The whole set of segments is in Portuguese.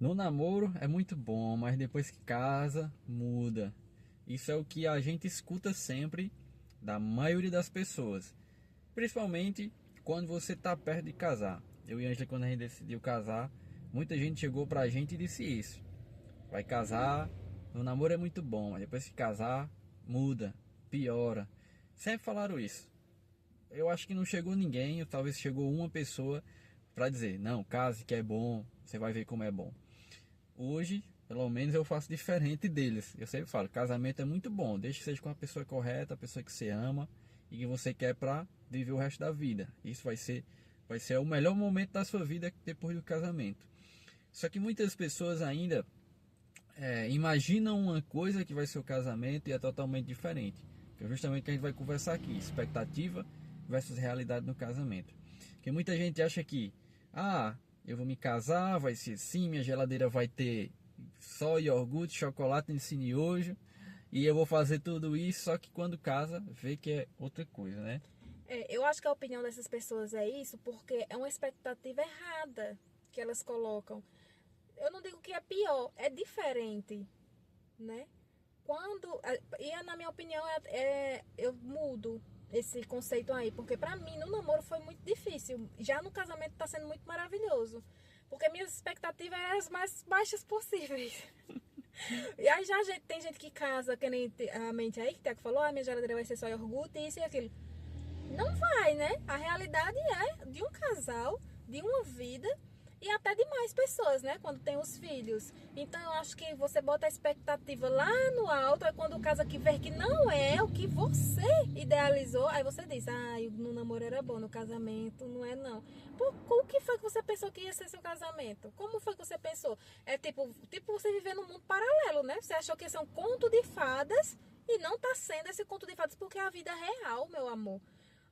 No namoro é muito bom, mas depois que casa, muda. Isso é o que a gente escuta sempre da maioria das pessoas. Principalmente quando você está perto de casar. Eu e a Angela, quando a gente decidiu casar, muita gente chegou pra gente e disse isso. Vai casar, no namoro é muito bom, mas depois que casar, muda, piora. Sempre falaram isso. Eu acho que não chegou ninguém, ou talvez chegou uma pessoa para dizer, não, case que é bom, você vai ver como é bom. Hoje, pelo menos eu faço diferente deles. Eu sempre falo, casamento é muito bom, desde que seja com a pessoa correta, a pessoa que você ama e que você quer para viver o resto da vida. Isso vai ser o melhor momento da sua vida depois do casamento. Só que muitas pessoas ainda imaginam uma coisa que vai ser o casamento e é totalmente diferente. Que é justamente o que a gente vai conversar aqui, expectativa versus realidade no casamento. Porque muita gente acha que, eu vou me casar, vai ser assim, minha geladeira vai ter só iogurte, chocolate e miojo, e eu vou fazer tudo isso, só que quando casa, vê que é outra coisa, né? Eu acho que a opinião dessas pessoas é isso porque é uma expectativa errada que elas colocam. Eu não digo que é pior, é diferente, né? Na minha opinião, eu mudo esse conceito aí, porque pra mim no namoro foi muito difícil. Já no casamento tá sendo muito maravilhoso, porque minhas expectativas eram as mais baixas possíveis. E aí tem gente que casa, que nem a mente aí, que Tiago falou, minha geladeira vai ser só iogurte, isso e aquilo. Não vai, né? A realidade é de um casal, de uma vida e até de mais pessoas, né? Quando tem os filhos. Então eu acho que você bota a expectativa lá no alto, aí quando o caso aqui ver que não é o que você idealizou, aí você diz, no namoro era bom, no casamento não é não. O que foi que você pensou que ia ser seu casamento? Como foi que você pensou? É tipo você viver num mundo paralelo, né? Você achou que ia ser um conto de fadas e não tá sendo esse conto de fadas porque é a vida real, meu amor.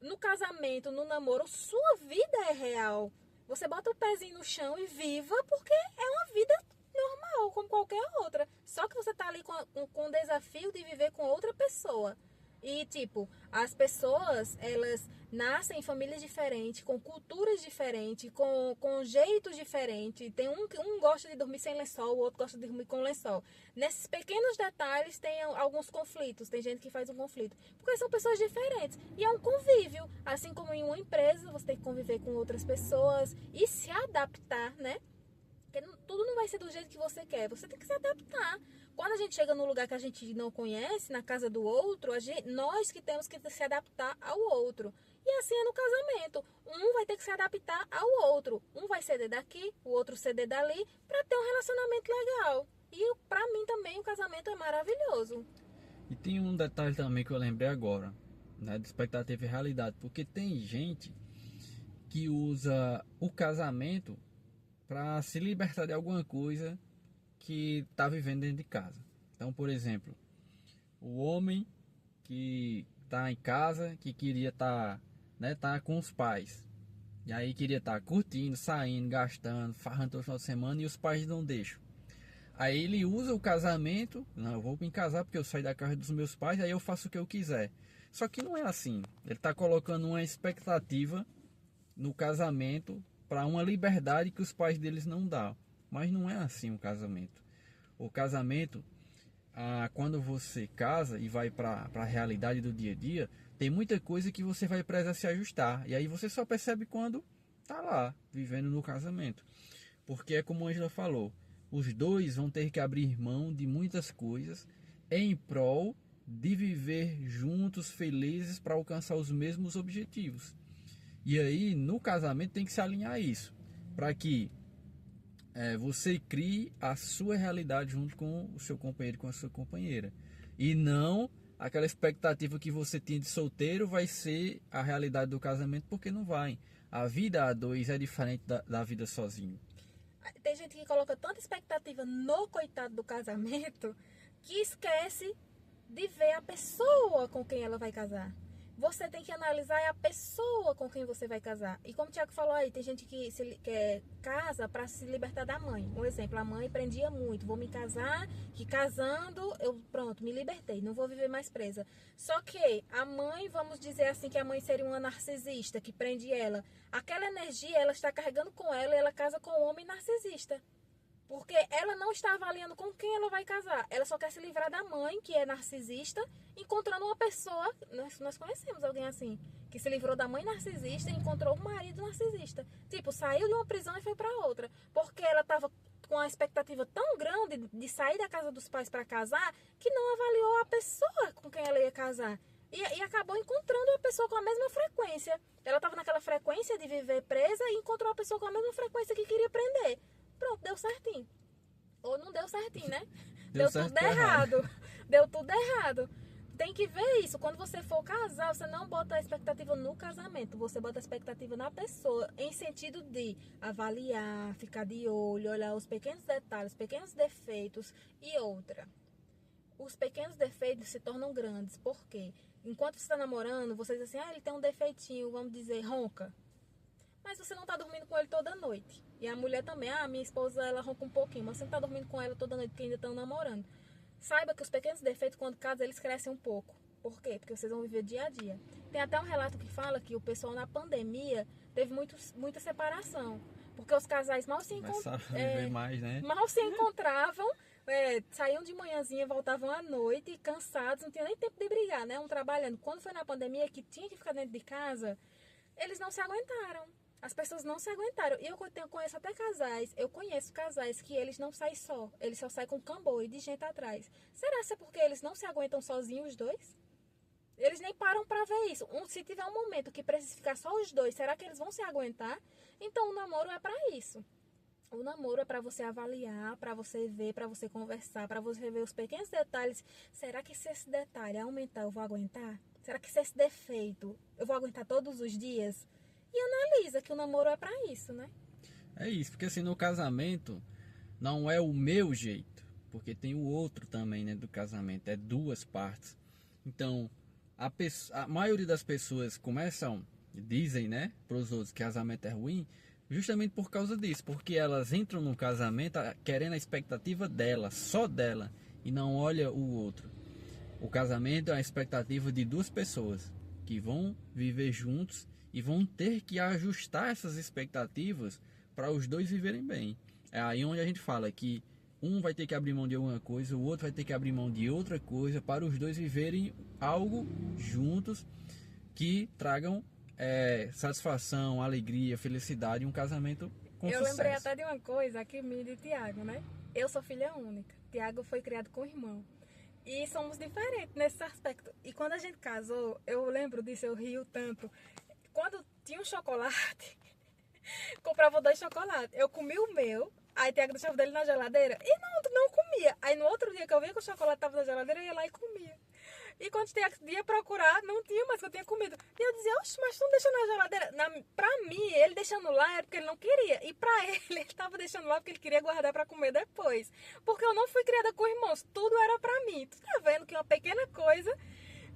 No casamento, no namoro, sua vida é real. Você bota o pezinho no chão e viva, porque é uma vida normal, como qualquer outra. Só que você tá ali com o desafio de viver com outra pessoa. E, tipo, as pessoas, elas nascem em famílias diferentes, com culturas diferentes, com jeitos diferentes. Tem um gosta de dormir sem lençol, o outro gosta de dormir com lençol. Nesses pequenos detalhes tem alguns conflitos. Tem gente que faz um conflito. Porque são pessoas diferentes. E é um convívio. Assim como em uma empresa, você tem que conviver com outras pessoas e se adaptar, né? Porque tudo não vai ser do jeito que você quer. Você tem que se adaptar. Quando a gente chega num lugar que a gente não conhece, na casa do outro, nós que temos que se adaptar ao outro. E assim é no casamento. Um vai ter que se adaptar ao outro. Um vai ceder daqui, o outro ceder dali, para ter um relacionamento legal. E para mim também o casamento é maravilhoso. E tem um detalhe também que eu lembrei agora, né, de expectativa e realidade, porque tem gente que usa o casamento para se libertar de alguma coisa que está vivendo dentro de casa. Então, por exemplo, o homem que está em casa, que queria tá com os pais, e aí queria estar curtindo, saindo, gastando, farrando todo final de semana e os pais não deixam. Aí ele usa o casamento, não, eu vou me casar porque eu saio da casa dos meus pais, aí eu faço o que eu quiser. Só que não é assim. Ele está colocando uma expectativa no casamento para uma liberdade que os pais deles não dão. Mas não é assim o casamento. O casamento, quando você casa e vai para a realidade do dia a dia, tem muita coisa que você vai precisar se ajustar. E aí você só percebe quando tá lá, vivendo no casamento. Porque é como a Angela falou, os dois vão ter que abrir mão de muitas coisas em prol de viver juntos, felizes, para alcançar os mesmos objetivos. E aí, no casamento, tem que se alinhar isso, para que você crie a sua realidade junto com o seu companheiro, com a sua companheira. E não aquela expectativa que você tinha de solteiro vai ser a realidade do casamento, porque não vai. A vida a dois é diferente da vida sozinho. Tem gente que coloca tanta expectativa no coitado do casamento que esquece de ver a pessoa com quem ela vai casar. Você tem que analisar a pessoa com quem você vai casar. E como o Tiago falou aí, tem gente que casa para se libertar da mãe. Um exemplo, a mãe prendia muito. Vou me casar, que casando, eu pronto, me libertei, não vou viver mais presa. Só que a mãe, vamos dizer assim, que a mãe seria uma narcisista que prende ela. Aquela energia, ela está carregando com ela e ela casa com um homem narcisista. Porque ela não está avaliando com quem ela vai casar. Ela só quer se livrar da mãe, que é narcisista, encontrando uma pessoa... Nós conhecemos alguém assim, que se livrou da mãe narcisista e encontrou um marido narcisista. Tipo, saiu de uma prisão e foi para outra. Porque ela estava com uma expectativa tão grande de sair da casa dos pais para casar, que não avaliou a pessoa com quem ela ia casar. E acabou encontrando uma pessoa com a mesma frequência. Ela estava naquela frequência de viver presa e encontrou uma pessoa com a mesma frequência que queria prender. Pronto, deu certinho. Ou não deu certinho, né? Deu tudo errado. Deu tudo errado. Tem que ver isso. Quando você for casar, você não bota a expectativa no casamento. Você bota a expectativa na pessoa. Em sentido de avaliar, ficar de olho, olhar os pequenos detalhes, pequenos defeitos. E outra. Os pequenos defeitos se tornam grandes. Por quê? Enquanto você está namorando, você diz assim, ele tem um defeitinho, vamos dizer, ronca. Mas você não está dormindo com ele toda noite. E a mulher também, minha esposa, ela ronca um pouquinho, mas você não está dormindo com ela toda noite porque ainda estão namorando. Saiba que os pequenos defeitos, quando casam, eles crescem um pouco. Por quê? Porque vocês vão viver dia a dia. Tem até um relato que fala que o pessoal na pandemia teve muita separação. Porque os casais mal se mal se encontravam, saíam de manhãzinha, voltavam à noite, cansados, não tinha nem tempo de brigar, né? Um trabalhando. Quando foi na pandemia, que tinha que ficar dentro de casa, eles não se aguentaram. As pessoas não se aguentaram. E eu conheço até casais, eu conheço casais que eles não saem só. Eles só saem com camboio de gente atrás. Será que é porque eles não se aguentam sozinhos, os dois? Eles nem param pra ver isso. Se tiver um momento que precisa ficar só os dois, será que eles vão se aguentar? Então o namoro é pra isso. O namoro é pra você avaliar, pra você ver, pra você conversar, pra você ver os pequenos detalhes. Será que se esse detalhe aumentar, eu vou aguentar? Será que se esse defeito eu vou aguentar todos os dias? E analisa que o namoro é pra isso, né? É isso, porque assim, no casamento não é o meu jeito, porque tem o outro também, né, do casamento, é duas partes. Então, a maioria das pessoas dizem, né, pros outros que casamento é ruim, justamente por causa disso, porque elas entram no casamento querendo a expectativa dela, só dela, e não olha o outro. O casamento é a expectativa de duas pessoas que vão viver juntos e vão ter que ajustar essas expectativas para os dois viverem bem. É aí onde a gente fala que um vai ter que abrir mão de alguma coisa, o outro vai ter que abrir mão de outra coisa para os dois viverem algo juntos que tragam satisfação, alegria, felicidade, um casamento com sucesso. Eu lembrei até de uma coisa aqui, minha de Tiago, né? Eu sou filha única. Tiago foi criado com irmão. E somos diferentes nesse aspecto. E quando a gente casou, eu lembro disso, eu rio tanto. Quando tinha um chocolate, comprava 2 chocolates. Eu comi o meu, aí Tiago deixava dele na geladeira e não comia. Aí no outro dia que eu via que o chocolate estava na geladeira, eu ia lá e comia. E quando Tiago ia procurar, não tinha mais que eu tinha comido. E eu dizia, oxe, mas tu não deixa na geladeira? Pra mim, ele deixando lá era porque ele não queria. E pra ele estava deixando lá porque ele queria guardar pra comer depois. Porque eu não fui criada com irmãos, tudo era pra mim. Tu tá vendo que uma pequena coisa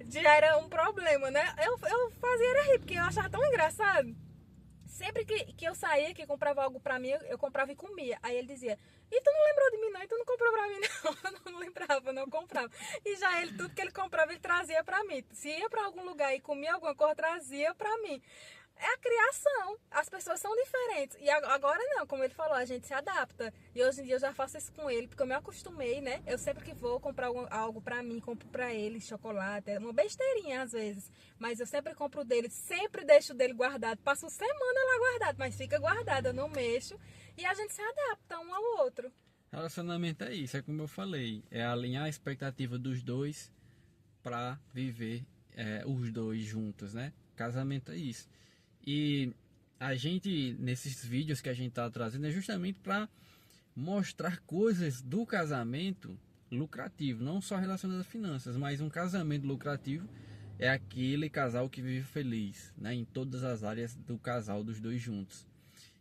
já era um problema, né? Eu fazia era rir, porque eu achava tão engraçado. Sempre que eu saía, que comprava algo pra mim, eu comprava e comia. Aí ele dizia, e tu não lembrou de mim não? E tu não comprou pra mim não? Eu não lembrava, não comprava. E já ele, tudo que ele comprava, ele trazia pra mim. Se ia pra algum lugar e comia alguma coisa, trazia pra mim. É a criação. As pessoas são diferentes. E agora não, como ele falou, a gente se adapta. E hoje em dia eu já faço isso com ele, porque eu me acostumei, né? Eu sempre que vou comprar algo pra mim, compro pra ele, chocolate, uma besteirinha às vezes. Mas eu sempre compro dele, sempre deixo dele guardado. Passo semana lá guardado, mas fica guardado, eu não mexo. E a gente se adapta um ao outro. Relacionamento é isso, é como eu falei. É alinhar a expectativa dos dois pra viver os dois juntos, né? Casamento é isso. E a gente, nesses vídeos que a gente está trazendo, é justamente para mostrar coisas do casamento lucrativo, não só relacionadas a finanças, mas um casamento lucrativo é aquele casal que vive feliz, né, em todas as áreas do casal, dos dois juntos.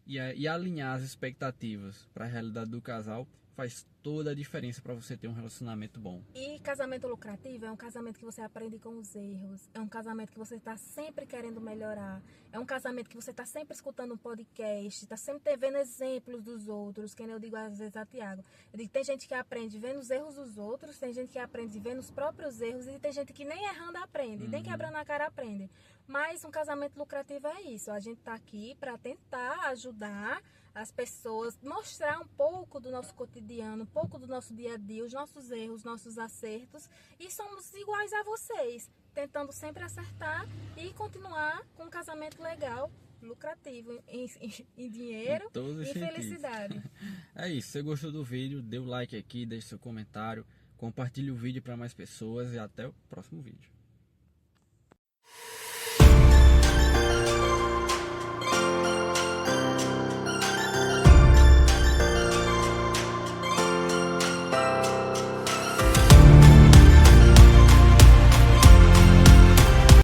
E alinhar as expectativas para a realidade do casal faz toda a diferença para você ter um relacionamento bom. E casamento lucrativo é um casamento que você aprende com os erros, é um casamento que você está sempre querendo melhorar, é um casamento que você está sempre escutando um podcast, está sempre vendo exemplos dos outros, que nem eu digo às vezes a Tiago. Eu digo, tem gente que aprende vendo os erros dos outros, tem gente que aprende vendo os próprios erros e tem gente que nem errando aprende, nem quebrando a cara aprende. Mas um casamento lucrativo é isso, a gente está aqui para tentar ajudar as pessoas, mostrar um pouco do nosso cotidiano, um pouco do nosso dia a dia, os nossos erros, nossos acertos, e somos iguais a vocês, tentando sempre acertar e continuar com um casamento legal, lucrativo em dinheiro e felicidade. É isso, se você gostou do vídeo, dê o like aqui, deixe seu comentário, compartilhe o vídeo para mais pessoas e até o próximo vídeo.